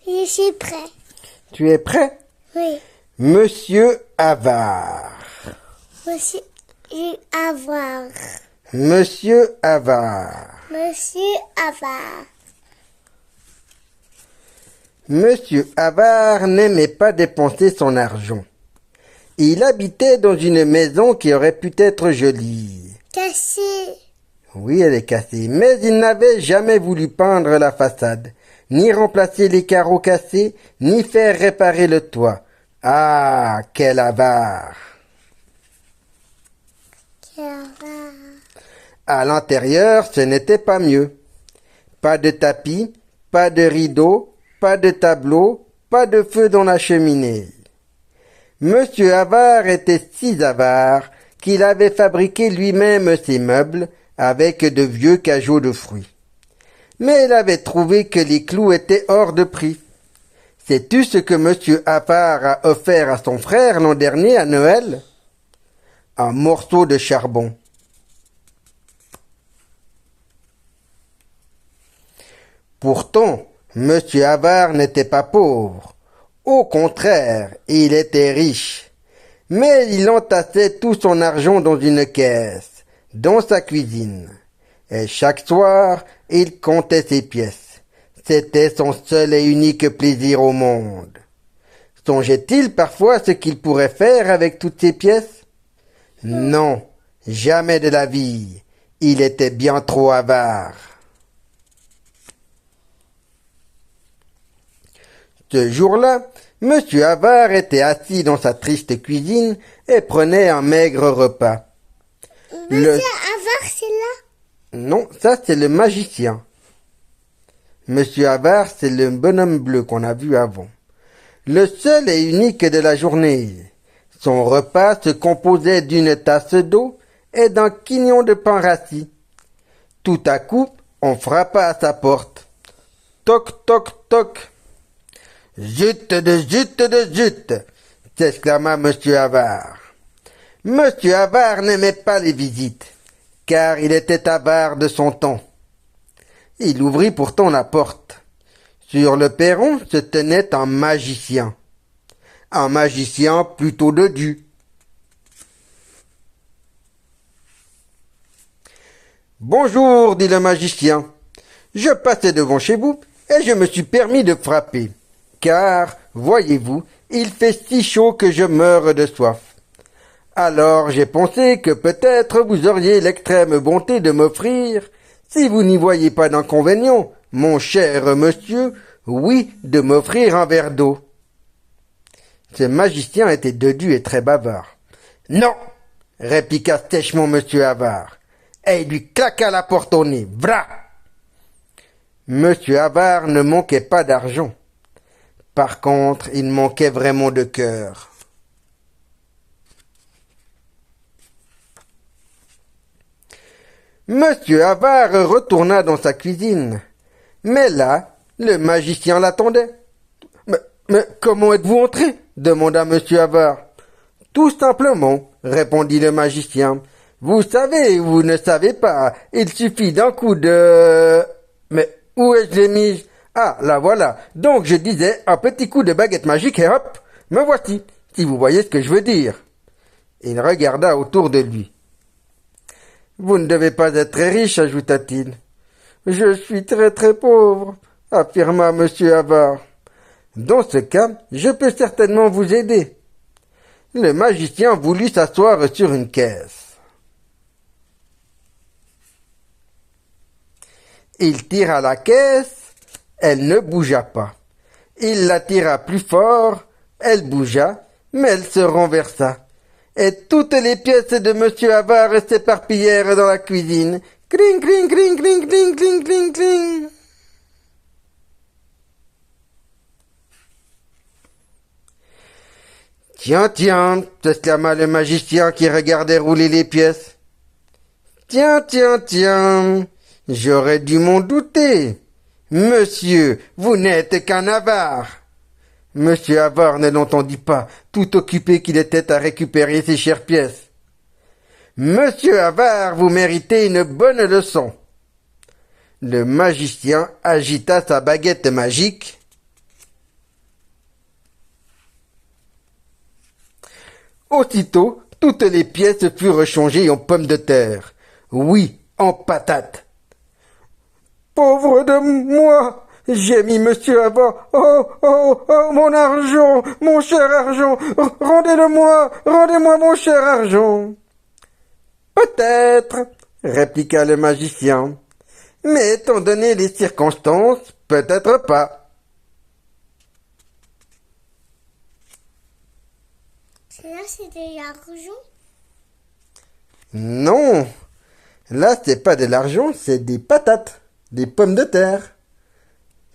Je suis prêt. Tu es prêt? Oui. Monsieur Avare. Monsieur Avare. Monsieur Avare. Monsieur Avare. Monsieur Avare n'aimait pas dépenser son argent. Il habitait dans une maison qui aurait pu être jolie. Cassé. Oui, elle est cassée, mais il n'avait jamais voulu peindre la façade, ni remplacer les carreaux cassés, ni faire réparer le toit. Ah, quel avare! Avare. À l'intérieur, ce n'était pas mieux. Pas de tapis, pas de rideaux, pas de tableau, pas de feu dans la cheminée. Monsieur Avare était si avare qu'il avait fabriqué lui-même ses meubles avec de vieux cajots de fruits. Mais il avait trouvé que les clous étaient hors de prix. Sais-tu ce que Monsieur Avare a offert à son frère l'an dernier à Noël? Un morceau de charbon. Pourtant, Monsieur Avare n'était pas pauvre. Au contraire, il était riche. Mais il entassait tout son argent dans une caisse, dans sa cuisine. Et chaque soir, il comptait ses pièces. C'était son seul et unique plaisir au monde. Songeait-il parfois ce qu'il pourrait faire avec toutes ces pièces? Non, jamais de la vie. Il était bien trop avare. Ce jour-là, Monsieur Avare était assis dans sa triste cuisine et prenait un maigre repas. Monsieur Avare, c'est là? Non, ça c'est le magicien. Monsieur Avare, c'est le bonhomme bleu qu'on a vu avant. Le seul et unique de la journée. Son repas se composait d'une tasse d'eau et d'un quignon de pain rassis. Tout à coup, on frappa à sa porte. Toc, toc, toc. Zut de zut de zut, s'exclama Monsieur Avare. Monsieur Avare n'aimait pas les visites, car il était avare de son temps. Il ouvrit pourtant la porte. Sur le perron se tenait un magicien plutôt dodu. Bonjour, dit le magicien. Je passais devant chez vous et je me suis permis de frapper. Car, voyez-vous, il fait si chaud que je meurs de soif. Alors j'ai pensé que peut-être vous auriez l'extrême bonté de m'offrir, si vous n'y voyez pas d'inconvénient, mon cher monsieur, oui, de m'offrir un verre d'eau. Ce magicien était dodu et très bavard. Non, répliqua sèchement Monsieur Avare, et il lui claqua la porte au nez. Vra! Monsieur Avare ne manquait pas d'argent. Par contre, il manquait vraiment de cœur. Monsieur Avare retourna dans sa cuisine. Mais là, le magicien l'attendait. Mais comment êtes-vous entré? Demanda Monsieur Avare. Tout simplement, répondit le magicien. Vous savez, vous ne savez pas, il suffit d'un coup de... Mais où ai-je les mis? Ah, là voilà. Donc je disais, un petit coup de baguette magique et hop, me voici, si vous voyez ce que je veux dire. Il regarda autour de lui. Vous ne devez pas être très riche, ajouta-t-il. Je suis très très pauvre, affirma Monsieur Avare. Dans ce cas, je peux certainement vous aider. Le magicien voulut s'asseoir sur une caisse. Il tira la caisse. Elle ne bougea pas. Il la tira plus fort, elle bougea, mais elle se renversa. Et toutes les pièces de Monsieur Avare s'éparpillèrent dans la cuisine. Cling, cling, cling, cling, cling, cling, cling, cling. Tiens, tiens, s'exclama le magicien qui regardait rouler les pièces. Tiens, tiens, tiens, j'aurais dû m'en douter. Monsieur, vous n'êtes qu'un avare. Monsieur Avare ne l'entendit pas, tout occupé qu'il était à récupérer ses chères pièces. Monsieur Avare, vous méritez une bonne leçon. Le magicien agita sa baguette magique Aussitôt, toutes les pièces furent changées en pommes de terre. Oui, en patates. Pauvre de moi! Gémit monsieur Havard. Oh, oh, oh, mon argent, mon cher argent, rendez-le-moi, rendez-moi mon cher argent. Peut-être, répliqua le magicien, mais étant donné les circonstances, peut-être pas. Là, c'est de l'argent. Non, là c'est pas de l'argent, c'est des patates, des pommes de terre.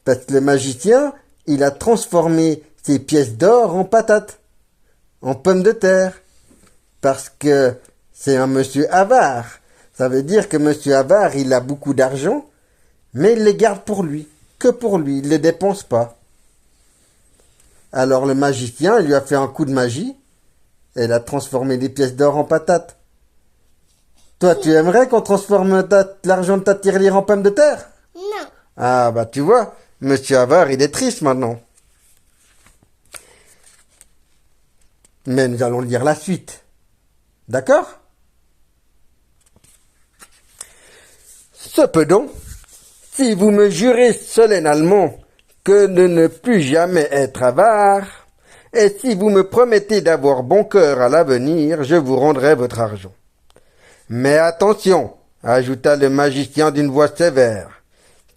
Parce que le magicien, il a transformé ces pièces d'or en patates, en pommes de terre. Parce que c'est un monsieur avare. Ça veut dire que monsieur avare, il a beaucoup d'argent, mais il les garde pour lui, que pour lui, il ne les dépense pas. Alors le magicien, il lui a fait un coup de magie, et il a transformé des pièces d'or en patates. Toi, tu aimerais qu'on transforme l'argent de ta tirelire en pommes de terre? Non. Ah bah tu vois, monsieur avare, il est triste maintenant. Mais nous allons lire la suite. D'accord? Cependant, si vous me jurez solennellement que de ne plus jamais être avare, et si vous me promettez d'avoir bon cœur à l'avenir, je vous rendrai votre argent. Mais attention, ajouta le magicien d'une voix sévère,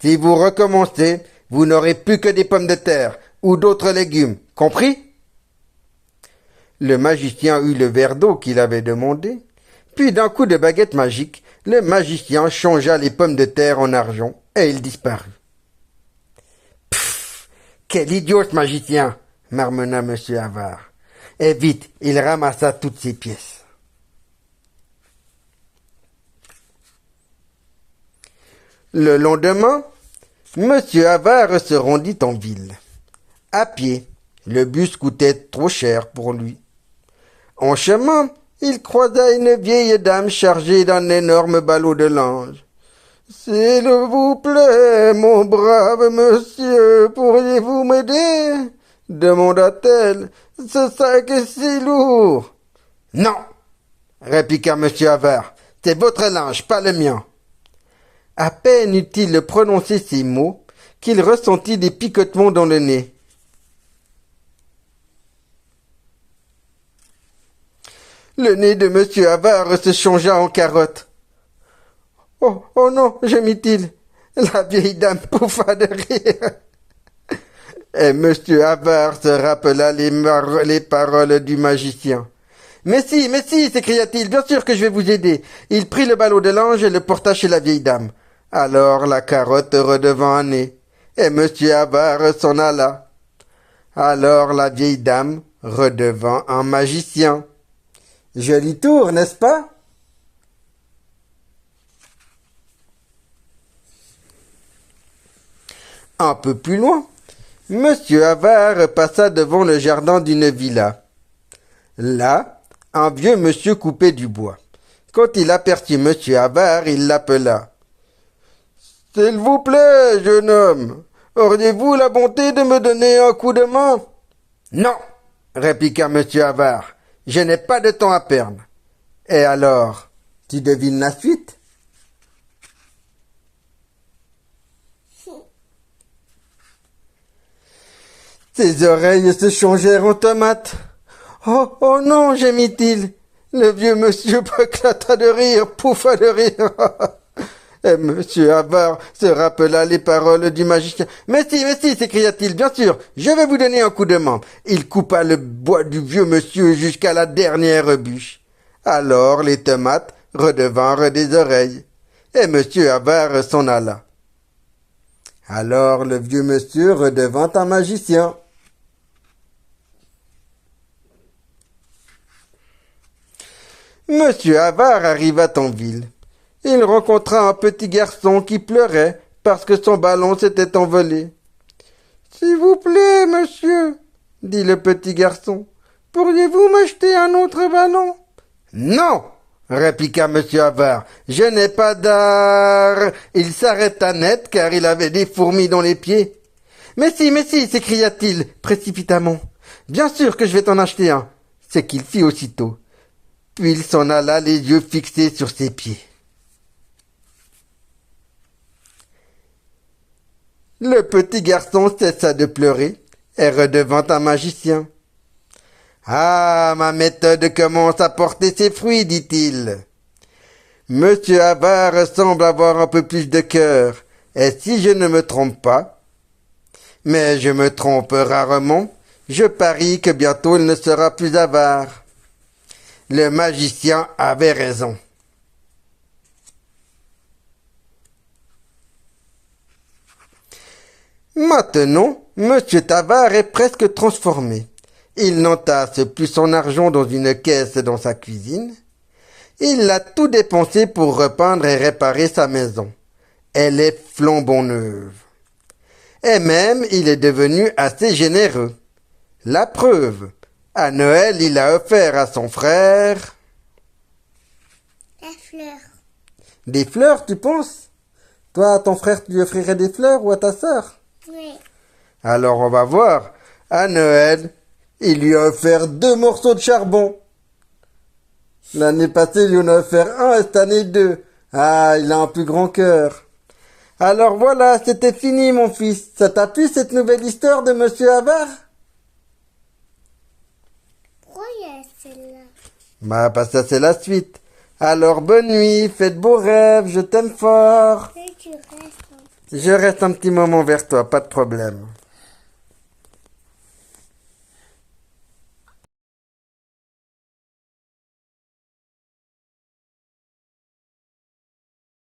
si vous recommencez, vous n'aurez plus que des pommes de terre ou d'autres légumes, compris? Le magicien eut le verre d'eau qu'il avait demandé, puis d'un coup de baguette magique, le magicien changea les pommes de terre en argent, et il disparut. Pfff, quel idiot ce magicien, marmonna monsieur Havard. Et vite, il ramassa toutes ses pièces. Le lendemain, monsieur Havard se rendit en ville. À pied, le bus coûtait trop cher pour lui. En chemin, il croisa une vieille dame chargée d'un énorme ballot de linge. « S'il vous plaît, mon brave monsieur, pourriez-vous m'aider ?» demanda-t-elle. « Ce sac est si lourd. »« Non !» répliqua monsieur Havard. « C'est votre linge, pas le mien. » À peine eut-il prononcé ces mots qu'il ressentit des picotements dans le nez. Le nez de monsieur Havard se changea en carotte. « Oh, oh non !» gémit-il. La vieille dame pouffa de rire. Et monsieur Havard se rappela les paroles du magicien. « Mais si, s'écria-t-il, bien sûr que je vais vous aider. » Il prit le ballot de linge et le porta chez la vieille dame. Alors la carotte redevint un nez, et monsieur Havard s'en alla. Alors la vieille dame redevint un magicien. Joli tour, n'est-ce pas? Un peu plus loin, monsieur Havard passa devant le jardin d'une villa. Là, un vieux monsieur coupait du bois. Quand il aperçut monsieur Havard, il l'appela. « S'il vous plaît, jeune homme, auriez-vous la bonté de me donner un coup de main ?»« Non, répliqua monsieur Havard, je n'ai pas de temps à perdre. » Et alors, tu devines la suite? Ses oreilles se changèrent en tomates. « Oh, oh non !» gémit-il. Le vieux monsieur éclata de rire, pouffa de rire. Et monsieur Havard se rappela les paroles du magicien. « Mais si, s'écria-t-il, bien sûr, je vais vous donner un coup de main. » Il coupa le bois du vieux monsieur jusqu'à la dernière bûche. Alors les tomates redevinrent des oreilles, et monsieur Havard s'en alla. Alors le vieux monsieur redevint un magicien. Monsieur Havard arriva en ville. Il rencontra un petit garçon qui pleurait parce que son ballon s'était envolé. « S'il vous plaît, monsieur, » dit le petit garçon, « pourriez-vous m'acheter un autre ballon ?»« Non !» répliqua monsieur Havard, « je n'ai pas d'art. » Il s'arrêta net car il avait des fourmis dans les pieds. « Mais si, s'écria-t-il précipitamment. « Bien sûr que je vais t'en acheter un. ce qu'il fit aussitôt. Puis il s'en alla les yeux fixés sur ses pieds. Le petit garçon cessa de pleurer et redevint un magicien. « Ah, ma méthode commence à porter ses fruits, dit-il. Monsieur Avare semble avoir un peu plus de cœur, et si je ne me trompe pas, mais je me trompe rarement, je parie que bientôt il ne sera plus avare. » Le magicien avait raison. Maintenant, Monsieur Tavare est presque transformé. Il n'entasse plus son argent dans une caisse dans sa cuisine. Il l'a tout dépensé pour repeindre et réparer sa maison. Elle est flambant neuve. Et même, il est devenu assez généreux. La preuve, à Noël, il a offert à son frère... La fleur. Des fleurs, tu penses? Toi, à ton frère, tu lui offrirais des fleurs ou à ta sœur? Oui. Alors on va voir. À Noël, il lui a offert 2 morceaux de charbon. L'année passée, il lui en a offert 1 et cette année 2. Ah, il a un plus grand cœur. Alors voilà, c'était fini mon fils. Ça t'a plu cette nouvelle histoire de Monsieur Avare? Pourquoi il y a celle-là? Bah ça c'est la suite. Alors bonne nuit, faites beaux rêves, je t'aime fort. Et tu restes. Je reste un petit moment vers toi, pas de problème.